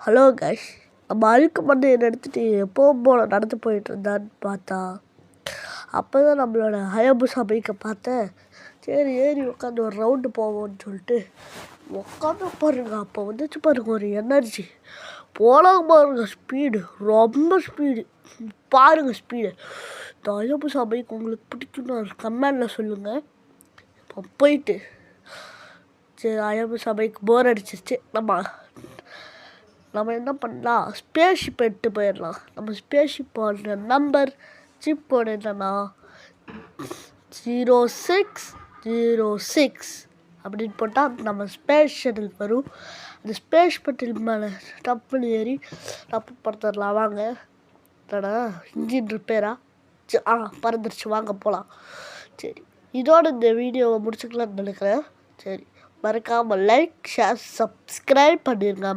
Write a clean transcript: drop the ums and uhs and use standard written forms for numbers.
Hello guys, நம்ம அழுக்கு மண்டையை எடுத்துகிட்டு எப்போவும் போல நடந்து போயிட்டுருந்தான்னு பார்த்தா அப்போ தான் நம்மளோட ஹயாபுசா பைக்கை பார்த்தேன். சரி ஏறி உட்காந்து ஒரு ரவுண்டு போவோம்னு சொல்லிட்டு உட்காந்து பாருங்க. அப்போ வந்துச்சு பாருங்க ஒரு எனர்ஜி. போலாம் பாருங்க, ஸ்பீடு ரொம்ப ஸ்பீடு. பாருங்கள் ஸ்பீடு. இந்த ஹயாபுசா பைக் உங்களுக்கு பிடிக்குன்னு கமெண்டில் சொல்லுங்கள். இப்போ போயிட்டு சரி ஹயாபுசா பைக் போர் அடிச்சிருச்சு. நம்ம என்ன பண்ணலாம், ஸ்பேஸ்ஷிப் எடுத்து போயிடலாம். நம்ம ஸ்பேஸ்ஷிப்போட நம்பர் சிப்போட என்னன்னா 0606 அப்படின்னு போட்டால் நம்ம ஸ்பேஸ் ஷட்டில் வரும். அந்த ஸ்பேஸ் ஷட்டில் மேலே டப்புன்னு ஏறி டப்பு பறந்துடலாம். வாங்க. இன்ஜின் ரிப்பேரா? பறந்துருச்சு, வாங்க போகலாம். சரி, இதோட இந்த வீடியோவை முடிச்சுக்கலான்னு நினைக்கிறேன். சரி, மறக்காமல் லைக், ஷேர், சப்ஸ்கிரைப் பண்ணிடுங்க.